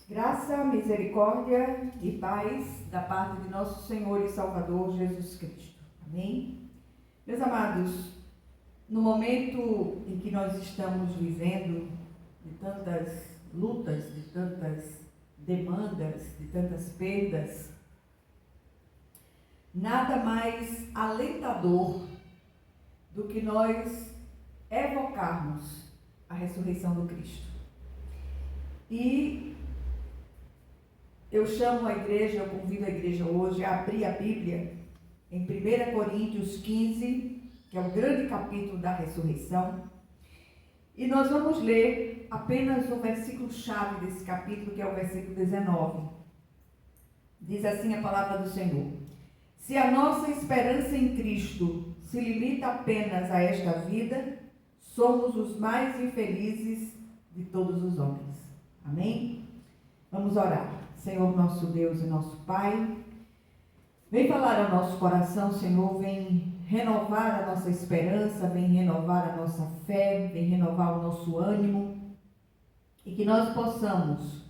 Graça, misericórdia e paz da parte de nosso Senhor e Salvador Jesus Cristo. Amém? Meus amados, no momento em que nós estamos vivendo de tantas lutas, de tantas demandas, de tantas perdas, nada mais alentador do que nós evocarmos a ressurreição do Cristo. E eu chamo a igreja, eu convido a igreja hoje a abrir a Bíblia em 1 Coríntios 15, que é o grande capítulo da ressurreição. E nós vamos ler apenas o versículo-chave desse capítulo, que é o versículo 19. Diz assim a palavra do Senhor: se a nossa esperança em Cristo se limita apenas a esta vida, somos os mais infelizes de todos os homens. Amém? Vamos orar. Senhor, nosso Deus e nosso Pai, vem falar ao nosso coração, Senhor, vem renovar a nossa esperança, vem renovar a nossa fé, vem renovar o nosso ânimo, e que nós possamos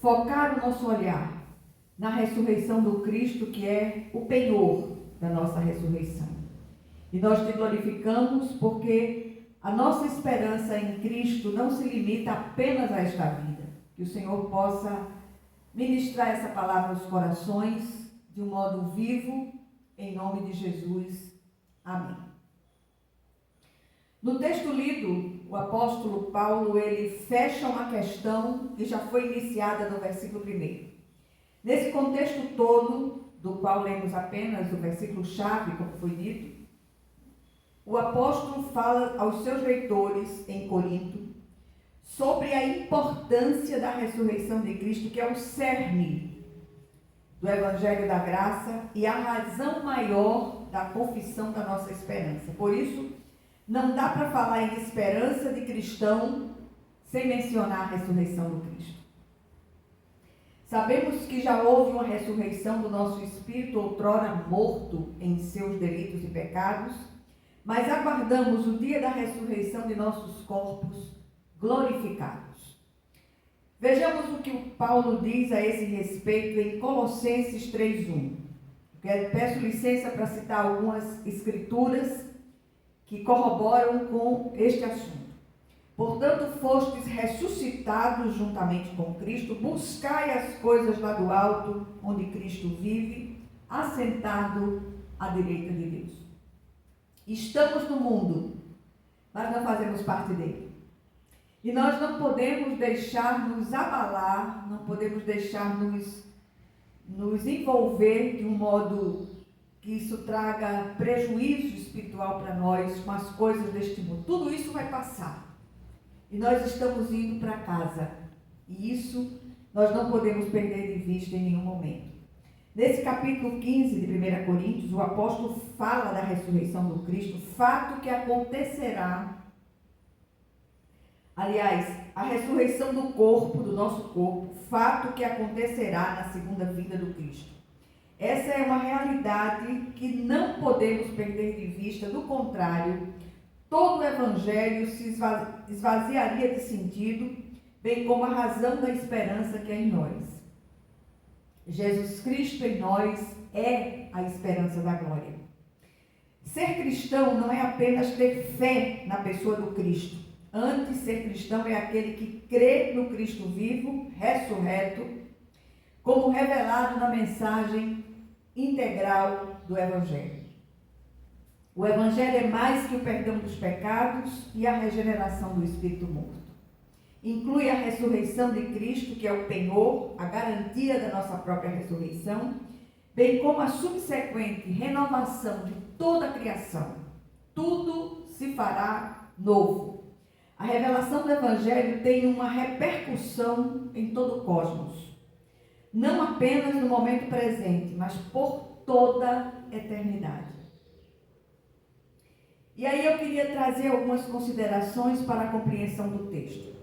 focar o nosso olhar na ressurreição do Cristo, que é o penhor da nossa ressurreição. E nós te glorificamos porque a nossa esperança em Cristo não se limita apenas a esta vida. Que o Senhor possa ministrar essa palavra aos corações de um modo vivo, em nome de Jesus. Amém. No texto lido, o apóstolo Paulo, ele fecha uma questão que já foi iniciada no versículo 1. Nesse contexto todo, do qual lemos apenas o versículo-chave, como foi dito, o apóstolo fala aos seus leitores em Corinto sobre a importância da ressurreição de Cristo, que é o cerne do Evangelho da Graça e a razão maior da confissão da nossa esperança. Por isso, não dá para falar em esperança de cristão sem mencionar a ressurreição do Cristo. Sabemos que já houve uma ressurreição do nosso espírito, outrora morto em seus delitos e pecados, mas aguardamos o dia da ressurreição de nossos corpos glorificados. Vejamos o que o Paulo diz a esse respeito em Colossenses 3:1. Peço licença para citar algumas escrituras que corroboram com este assunto. Portanto, fostes ressuscitados juntamente com Cristo, buscai as coisas lá do alto, onde Cristo vive, assentado à direita de Deus. Estamos no mundo, mas não fazemos parte dele. E nós não podemos deixar nos abalar, não podemos deixar nos envolver de um modo que isso traga prejuízo espiritual para nós com as coisas deste mundo. Tudo isso vai passar. E nós estamos indo para casa. E isso nós não podemos perder de vista em nenhum momento. Nesse capítulo 15 de 1 Coríntios, o apóstolo fala da ressurreição do Cristo, fato que acontecerá. Aliás, a ressurreição do corpo, do nosso corpo, fato que acontecerá na segunda vinda do Cristo. Essa é uma realidade que não podemos perder de vista, do contrário, todo o Evangelho se esvaziaria de sentido, bem como a razão da esperança que é em nós. Jesus Cristo em nós é a esperança da glória. Ser cristão não é apenas ter fé na pessoa do Cristo. Antes, ser cristão é aquele que crê no Cristo vivo, ressurreto, como revelado na mensagem integral do Evangelho. O Evangelho é mais que o perdão dos pecados e a regeneração do espírito morto. Inclui a ressurreição de Cristo, que é o penhor, a garantia da nossa própria ressurreição, bem como a subsequente renovação de toda a criação. Tudo se fará novo. A revelação do Evangelho tem uma repercussão em todo o cosmos. Não apenas no momento presente, mas por toda a eternidade. E aí eu queria trazer algumas considerações para a compreensão do texto.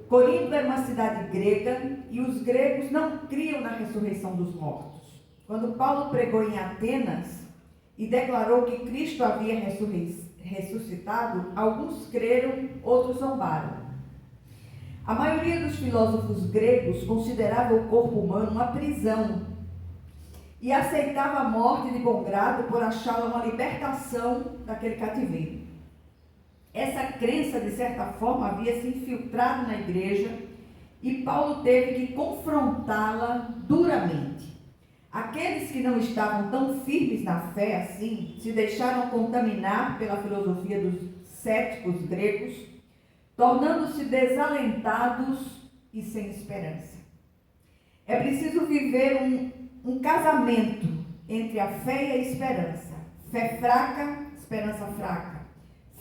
Corinto era uma cidade grega e os gregos não criam na ressurreição dos mortos. Quando Paulo pregou em Atenas e declarou que Cristo havia ressuscitado, alguns creram, outros zombaram. A maioria dos filósofos gregos considerava o corpo humano uma prisão e aceitava a morte de bom grado por achá-la uma libertação daquele cativeiro. Essa crença, de certa forma, havia se infiltrado na igreja e Paulo teve que confrontá-la duramente. Aqueles que não estavam tão firmes na fé assim, se deixaram contaminar pela filosofia dos céticos gregos, tornando-se desalentados e sem esperança. É preciso viver um casamento entre a fé e a esperança. Fé fraca, esperança fraca.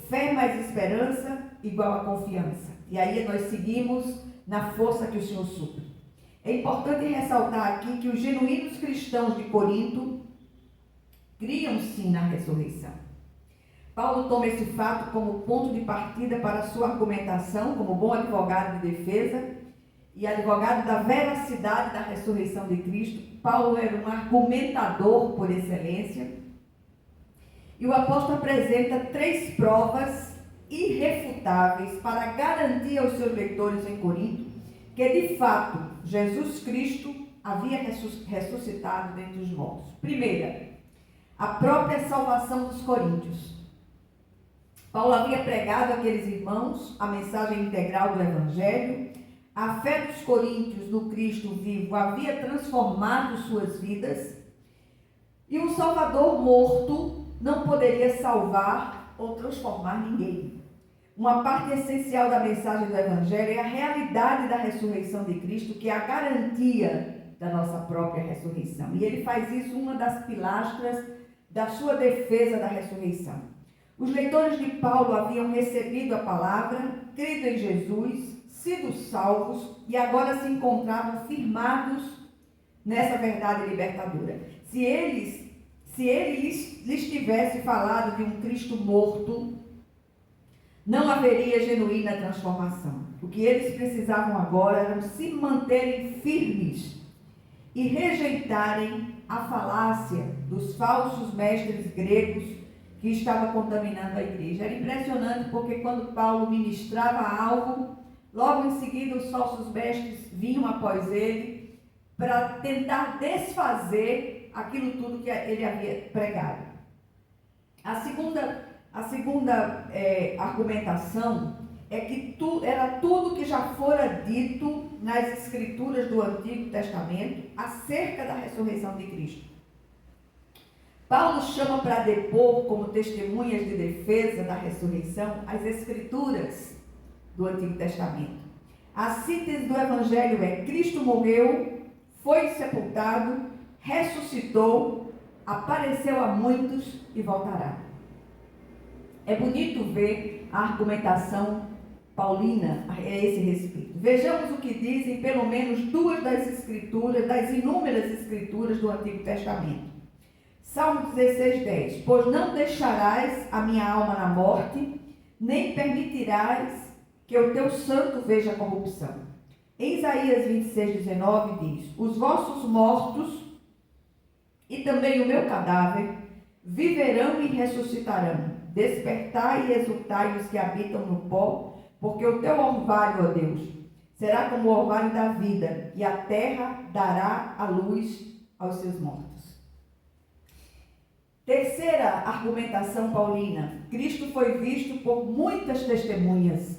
Fé mais esperança igual a confiança. E aí nós seguimos na força que o Senhor supre. É importante ressaltar aqui que os genuínos cristãos de Corinto criam sim na ressurreição. Paulo toma esse fato como ponto de partida para a sua argumentação, como bom advogado de defesa e advogado da veracidade da ressurreição de Cristo. Paulo era um argumentador por excelência. E o apóstolo apresenta 3 provas irrefutáveis para garantir aos seus leitores em Corinto que, de fato, Jesus Cristo havia ressuscitado dentre os mortos. Primeira, a própria salvação dos coríntios. Paulo havia pregado àqueles irmãos a mensagem integral do Evangelho. A fé dos coríntios no Cristo vivo havia transformado suas vidas. E um Salvador morto não poderia salvar ou transformar ninguém. Uma parte essencial da mensagem do Evangelho é a realidade da ressurreição de Cristo, que é a garantia da nossa própria ressurreição. E ele faz isso uma das pilastras da sua defesa da ressurreição. Os leitores de Paulo haviam recebido a palavra, crido em Jesus, sido salvos e agora se encontravam firmados nessa verdade libertadora. Se ele lhes tivesse falado de um Cristo morto, não haveria genuína transformação. O que eles precisavam agora era se manterem firmes e rejeitarem a falácia dos falsos mestres gregos que estavam contaminando a igreja. Era impressionante porque quando Paulo ministrava algo, logo em seguida os falsos mestres vinham após ele para tentar desfazer aquilo tudo que ele havia pregado. A segunda argumentação é que era tudo que já fora dito nas escrituras do Antigo Testamento acerca da ressurreição de Cristo. Paulo chama para depor como testemunhas de defesa da ressurreição as escrituras do Antigo Testamento. A síntese do Evangelho é: Cristo morreu, foi sepultado, ressuscitou, apareceu a muitos e voltará. É bonito ver a argumentação paulina a esse respeito. Vejamos o que dizem pelo menos 2 das escrituras, das inúmeras escrituras do Antigo Testamento. Salmo 16:10. Pois não deixarás a minha alma na morte, nem permitirás que o teu santo veja a corrupção. Em Isaías 26:19 diz: os vossos mortos e também o meu cadáver viverão e ressuscitarão. Despertai e exultai os que habitam no pó, porque o teu orvalho, ó Deus, será como o orvalho da vida, e a terra dará a luz aos seus mortos. Terceira argumentação paulina: Cristo foi visto por muitas testemunhas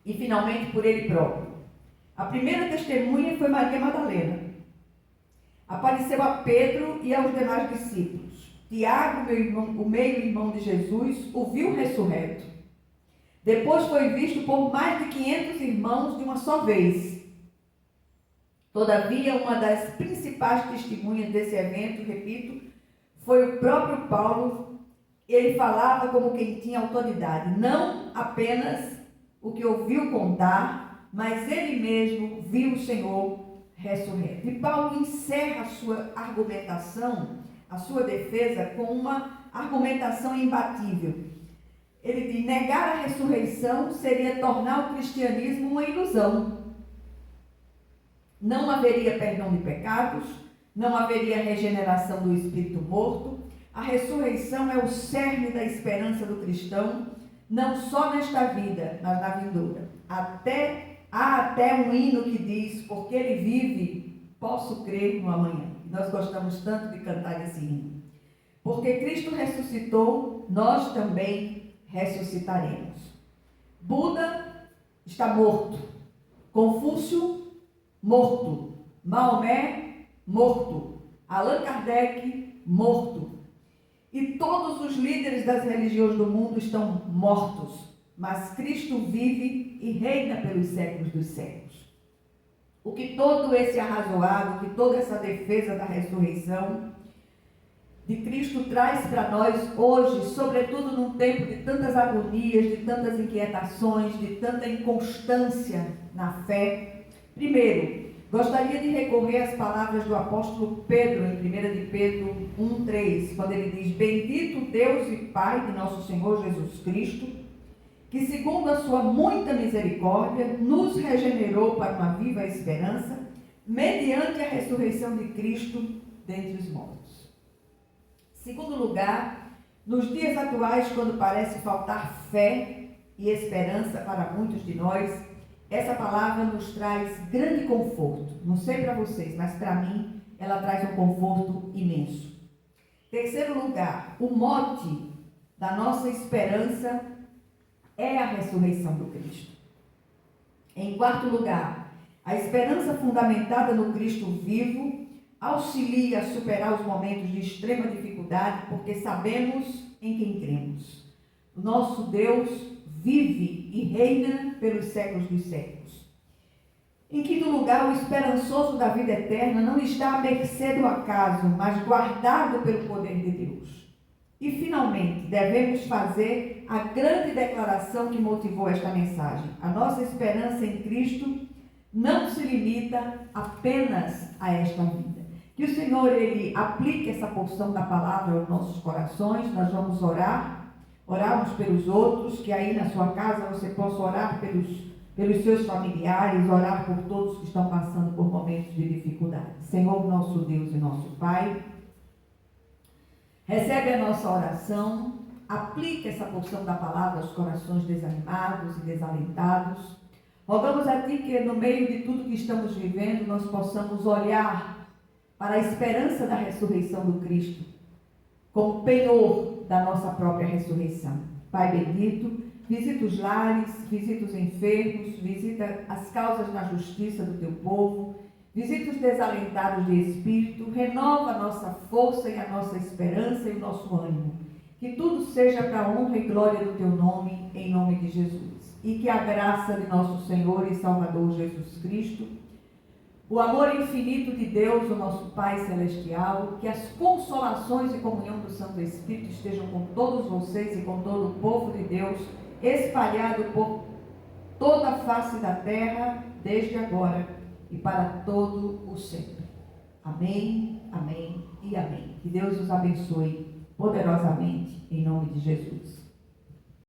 e finalmente por ele próprio. A primeira testemunha foi Maria Madalena. Apareceu a Pedro e aos demais discípulos. Tiago, meu irmão, o meio-irmão de Jesus, o viu ressurreto. Depois foi visto por mais de 500 irmãos de uma só vez. Todavia, uma das principais testemunhas desse evento, repito, foi o próprio Paulo. Ele falava como quem tinha autoridade, não apenas o que ouviu contar, mas ele mesmo viu o Senhor ressurreto. E Paulo encerra a sua argumentação, a sua defesa, com uma argumentação imbatível. Ele diz: negar a ressurreição seria tornar o cristianismo uma ilusão. Não haveria perdão de pecados, não haveria regeneração do espírito morto. A ressurreição é o cerne da esperança do cristão, não só nesta vida, mas na vindoura. Até Há até um hino que diz: porque ele vive, posso crer no amanhã. Nós gostamos tanto de cantar esse hino. Porque Cristo ressuscitou, nós também ressuscitaremos. Buda está morto. Confúcio, morto. Maomé, morto. Allan Kardec, morto. E todos os líderes das religiões do mundo estão mortos. Mas Cristo vive e reina pelos séculos dos séculos. O que todo esse arrazoado, que toda essa defesa da ressurreição de Cristo traz para nós hoje, sobretudo num tempo de tantas agonias, de tantas inquietações, de tanta inconstância na fé. Primeiro, gostaria de recorrer às palavras do apóstolo Pedro, em 1 de Pedro 1,3, quando ele diz: bendito Deus e Pai de nosso Senhor Jesus Cristo, que segundo a sua muita misericórdia, nos regenerou para uma viva esperança, mediante a ressurreição de Cristo dentre os mortos. Segundo lugar, nos dias atuais, quando parece faltar fé e esperança para muitos de nós, essa palavra nos traz grande conforto. Não sei para vocês, mas para mim, ela traz um conforto imenso. Terceiro lugar, o mote da nossa esperança é a ressurreição do Cristo. Em quarto lugar, a esperança fundamentada no Cristo vivo auxilia a superar os momentos de extrema dificuldade, porque sabemos em quem cremos. O nosso Deus vive e reina pelos séculos dos séculos. Em quinto lugar, o esperançoso da vida eterna não está à mercê do acaso, mas guardado pelo poder de Deus. E, finalmente, devemos fazer a grande declaração que motivou esta mensagem. A nossa esperança em Cristo não se limita apenas a esta vida. Que o Senhor, Ele aplique essa porção da palavra aos nossos corações. Nós vamos orar uns pelos outros, que aí na sua casa você possa orar pelos seus familiares, orar por todos que estão passando por momentos de dificuldade. Senhor, nosso Deus e nosso Pai, recebe a nossa oração, aplica essa porção da palavra aos corações desanimados e desalentados. Rogamos a Ti que no meio de tudo que estamos vivendo, nós possamos olhar para a esperança da ressurreição do Cristo, como penhor da nossa própria ressurreição. Pai bendito, visita os lares, visita os enfermos, visita as causas na justiça do Teu povo, visita os desalentados de espírito, renova a nossa força e a nossa esperança e o nosso ânimo. Que tudo seja para a honra e glória do Teu nome, em nome de Jesus. E que a graça de nosso Senhor e Salvador Jesus Cristo, o amor infinito de Deus, o nosso Pai Celestial, que as consolações e comunhão do Santo Espírito estejam com todos vocês e com todo o povo de Deus, espalhado por toda a face da terra, desde agora e para todo o sempre. Amém, amém e amém. Que Deus os abençoe poderosamente, em nome de Jesus.